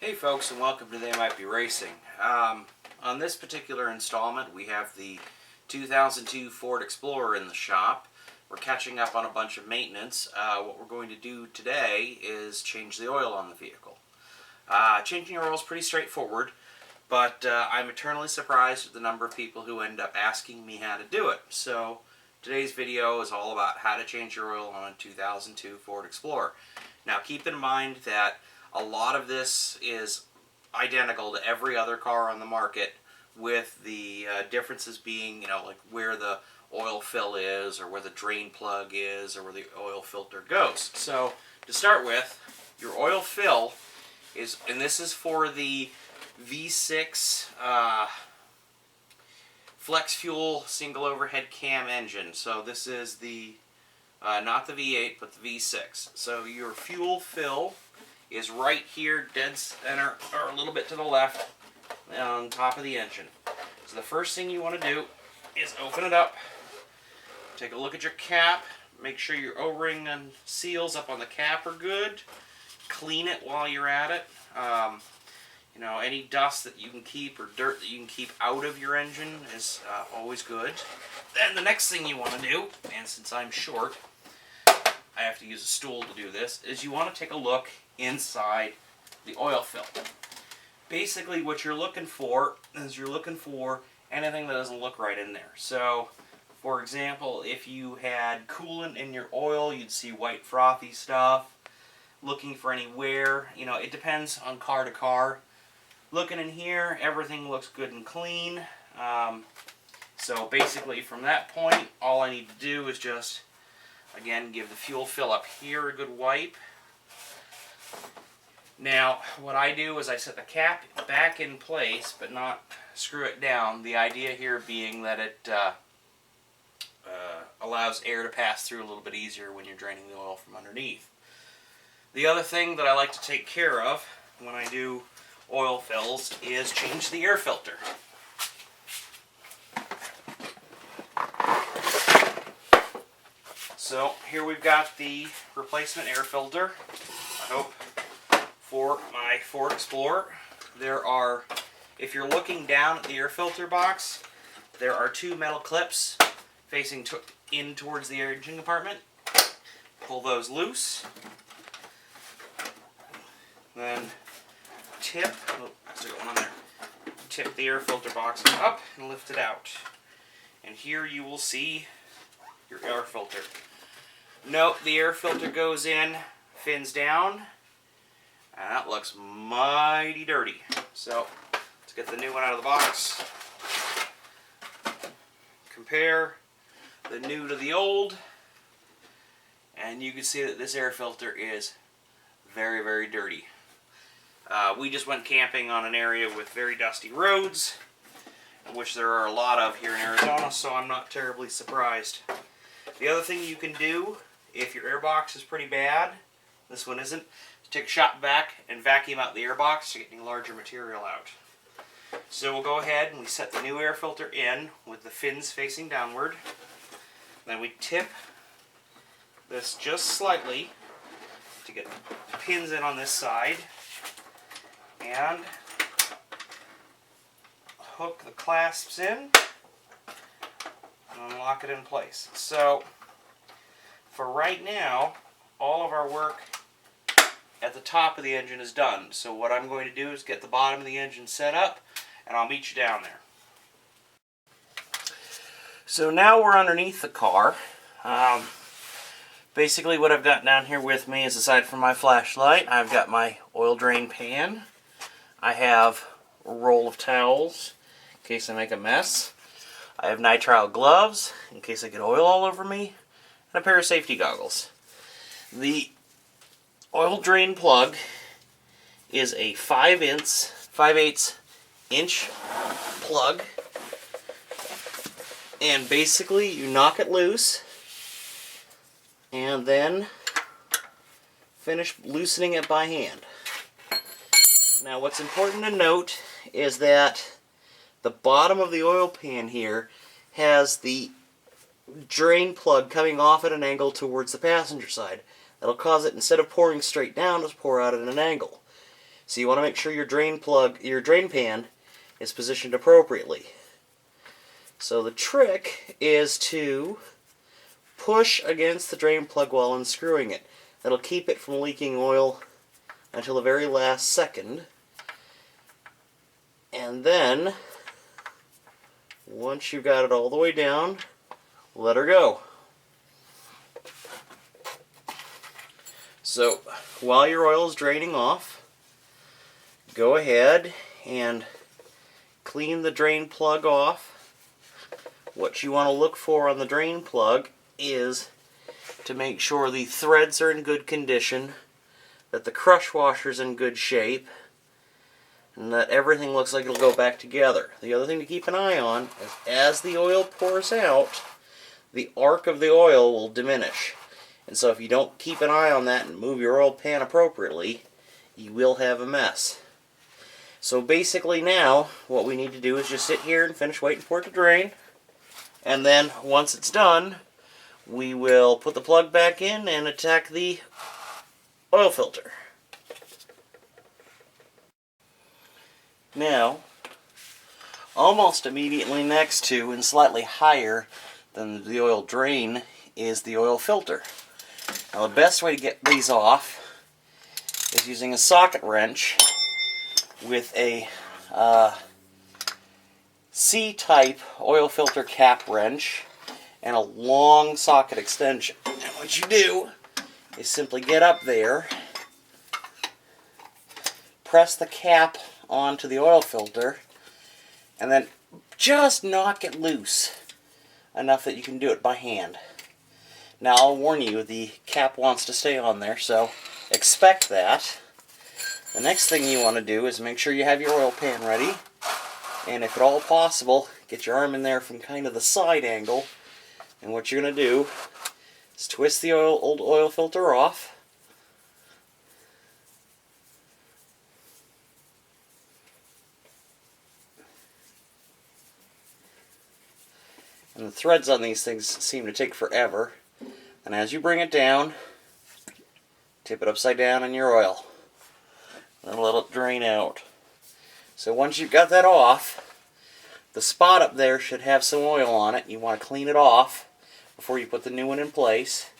Hey folks, and welcome to They Might Be Racing. On this particular installment, we have the 2002 Ford Explorer in the shop. We're catching up on a bunch of maintenance. What we're going to do today is change the oil on the vehicle. Changing your oil is pretty straightforward, but I'm eternally surprised at the number of people who end up asking me how to do it. So today's video is all about how to change your oil on a 2002 Ford Explorer. Now keep in mind that a lot of this is identical to every other car on the market, with the differences being, like where the oil fill is, or where the drain plug is, or where the oil filter goes. So to start with, your oil fill is, and this is for the V6 flex fuel single overhead cam engine. So this is the not the V8 but the V6. So your fuel fill is right here, dead center, or a little bit to the left, on top of the engine. So the first thing you want to do is open it up, take a look at your cap, make sure your O-ring and seals up on the cap are good, clean it while you're at it. Any dust that you can keep, or dirt that you can keep out of your engine is always good. Then the next thing you want to do, and since I'm short, I have to use a stool to do this, is you want to take a look inside the oil fill. Basically what you're looking for is you're looking for anything that doesn't look right in there. So, for example, if you had coolant in your oil, you'd see white frothy stuff. Looking for any wear, it depends on car to car. Looking in here, everything looks good and clean. So basically from that point, all I need to do is just, again, give the fuel fill up here a good wipe. Now, what I do is I set the cap back in place, but not screw it down. The idea here being that it allows air to pass through a little bit easier when you're draining the oil from underneath. The other thing that I like to take care of when I do oil fills is change the air filter. So here we've got the replacement air filter, I hope, for my Ford Explorer. There are, if you're looking down at the air filter box, there are two metal clips facing in towards the engine compartment. Pull those loose. Then tip, tip the air filter box up and lift it out. And here you will see your air filter. Note the air filter goes in, fins down, and that looks mighty dirty. So let's get the new one out of the box. Compare the new to the old, and you can see that this air filter is very, very dirty. We just went camping on an area with very dusty roads, which there are a lot of here in Arizona, so I'm not terribly surprised. The other thing you can do, if your airbox is pretty bad, this one isn't, take a shot back and vacuum out the airbox to get any larger material out. So we'll go ahead and we set the new air filter in with the fins facing downward. Then we tip this just slightly to get the pins in on this side, and hook the clasps in and lock it in place. So for right now, all of our work at the top of the engine is done. So what I'm going to do is get the bottom of the engine set up, and I'll meet you down there. So now we're underneath the car. Basically what I've got down here with me is, aside from my flashlight, I've got my oil drain pan. I have a roll of towels in case I make a mess. I have nitrile gloves in case I get oil all over me, and a pair of safety goggles. The oil drain plug is a 5/8 inch plug, and basically you knock it loose and then finish loosening it by hand. Now what's important to note is that the bottom of the oil pan here has the drain plug coming off at an angle towards the passenger side. That'll cause it, instead of pouring straight down, to pour out at an angle. So you want to make sure your drain pan is positioned appropriately. So the trick is to push against the drain plug while unscrewing it. That'll keep it from leaking oil until the very last second. And then, once you've got it all the way down, let her go. So, while your oil is draining off, go ahead and clean the drain plug off. What you want to look for on the drain plug is to make sure the threads are in good condition, that the crush washer's in good shape, and that everything looks like it'll go back together. The other thing to keep an eye on is as the oil pours out, the arc of the oil will diminish. And so if you don't keep an eye on that and move your oil pan appropriately, you will have a mess. So basically now, what we need to do is just sit here and finish waiting for it to drain. And then, once it's done, we will put the plug back in and attack the oil filter. Now, almost immediately next to and slightly higher than the oil drain is the oil filter. Now the best way to get these off is using a socket wrench with a C-type oil filter cap wrench and a long socket extension. And what you do is simply get up there, press the cap onto the oil filter, and then just knock it loose enough that you can do it by hand. Now I'll warn you, the cap wants to stay on there, so expect that. The next thing you want to do is make sure you have your oil pan ready, and if at all possible, get your arm in there from kind of the side angle. And what you're going to do is twist the old oil filter off. And the threads on these things seem to take forever. And as you bring it down, tip it upside down in your oil. And let it drain out. So once you've got that off, the spot up there should have some oil on it. You want to clean it off before you put the new one in place.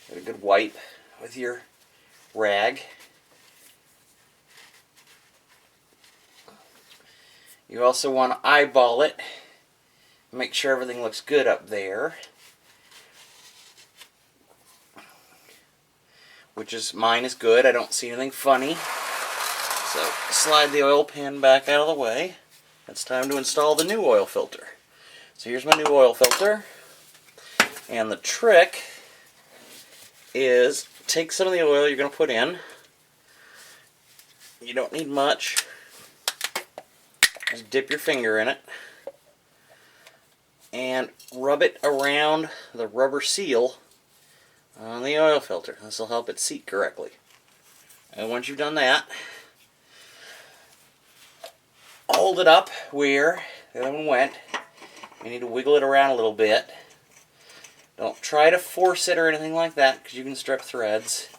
Get a good wipe with your rag. You also want to eyeball it. Make sure everything looks good up there. Mine is good. I don't see anything funny. So slide the oil pan back out of the way. It's time to install the new oil filter. So here's my new oil filter. And the trick is take some of the oil you're going to put in. You don't need much. Just dip your finger in it. And rub it around the rubber seal on the oil filter. This will help it seat correctly. And once you've done that, hold it up where the other one went. You need to wiggle it around a little bit. Don't try to force it or anything like that, because you can strip threads.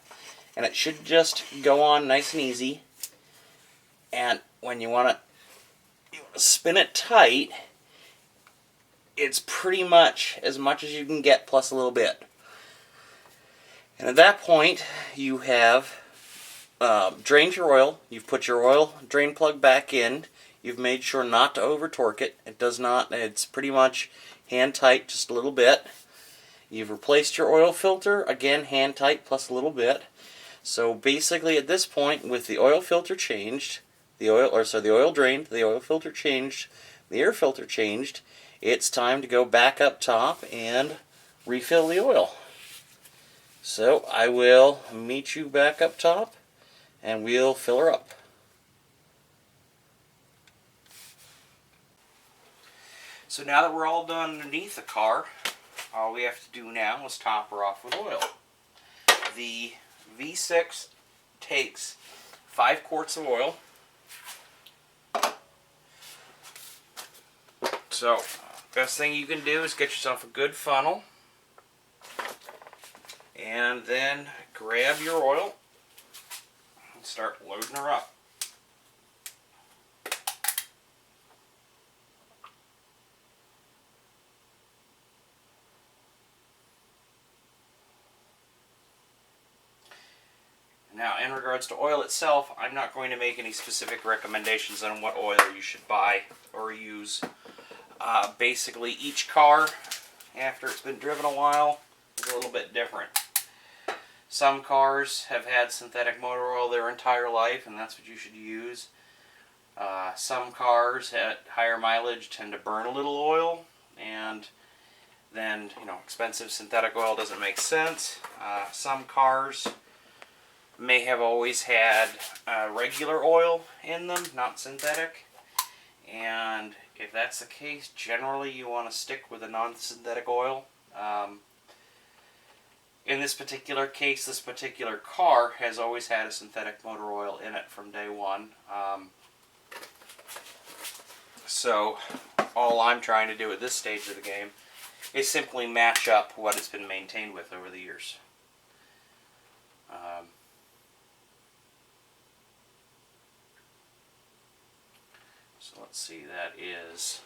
And it should just go on nice and easy. And when you want to spin it tight, it's pretty much as you can get plus a little bit. And at that point, you have drained your oil. You've put your oil drain plug back in. You've made sure not to over torque it. It does not. It's pretty much hand tight, just a little bit. You've replaced your oil filter, again hand tight plus a little bit. So basically, at this point, with the oil filter changed, the oil drained, the oil filter changed, the air filter changed, it's time to go back up top and refill the oil. So I will meet you back up top and we'll fill her up. So now that we're all done underneath the car, all we have to do now is top her off with oil. The V6 takes 5 quarts of oil. So, best thing you can do is get yourself a good funnel. And then grab your oil and start loading her up. Now, in regards to oil itself, I'm not going to make any specific recommendations on what oil you should buy or use. Basically, each car, after it's been driven a while, is a little bit different. Some cars have had synthetic motor oil their entire life, and that's what you should use. Some cars at higher mileage tend to burn a little oil, and then, expensive synthetic oil doesn't make sense. Some cars may have always had regular oil in them, not synthetic. And if that's the case, generally you want to stick with a non-synthetic oil. In this particular case, this particular car has always had a synthetic motor oil in it from day one. So all I'm trying to do at this stage of the game is simply match up what it's been maintained with over the years. So let's see, that is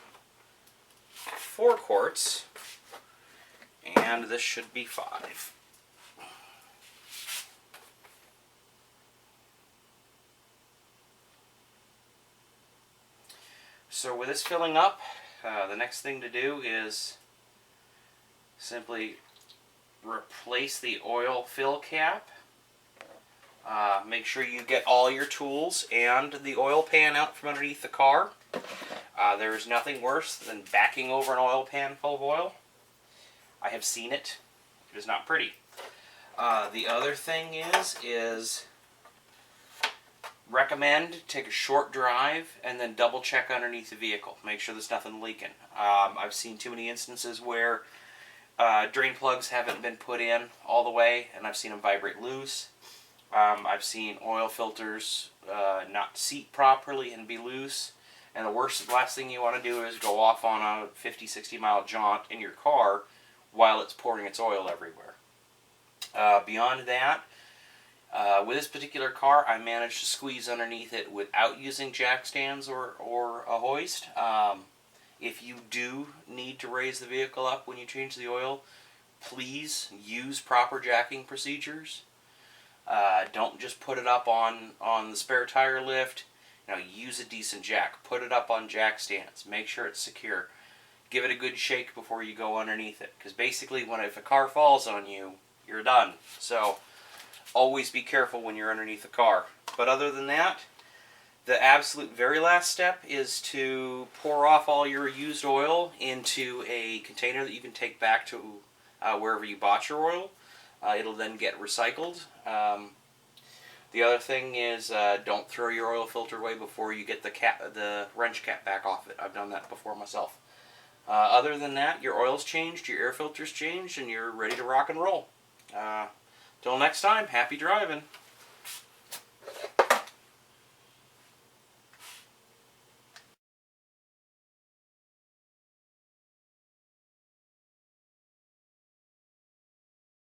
4 quarts, and this should be 5. So with this filling up, the next thing to do is simply replace the oil fill cap. Make sure you get all your tools and the oil pan out from underneath the car. There is nothing worse than backing over an oil pan full of oil. I have seen it. It is not pretty. The other thing is recommend take a short drive and then double check underneath the vehicle. Make sure there's nothing leaking. I've seen too many instances where drain plugs haven't been put in all the way, and I've seen them vibrate loose. I've seen oil filters not seat properly and be loose. And the last thing you want to do is go off on a 50-60 mile jaunt in your car while it's pouring its oil everywhere. Beyond that, with this particular car, I managed to squeeze underneath it without using jack stands or a hoist. If you do need to raise the vehicle up when you change the oil, please use proper jacking procedures. Don't just put it up on the spare tire lift. Use a decent jack. Put it up on jack stands. Make sure it's secure. Give it a good shake before you go underneath it. Because basically, if a car falls on you, you're done. So always be careful when you're underneath the car. But other than that, the absolute very last step is to pour off all your used oil into a container that you can take back to wherever you bought your oil. It'll then get recycled. The other thing is don't throw your oil filter away before you get the wrench cap back off it. I've done that before myself. Other than that, your oil's changed, your air filter's changed, and you're ready to rock and roll. Till next time, happy driving.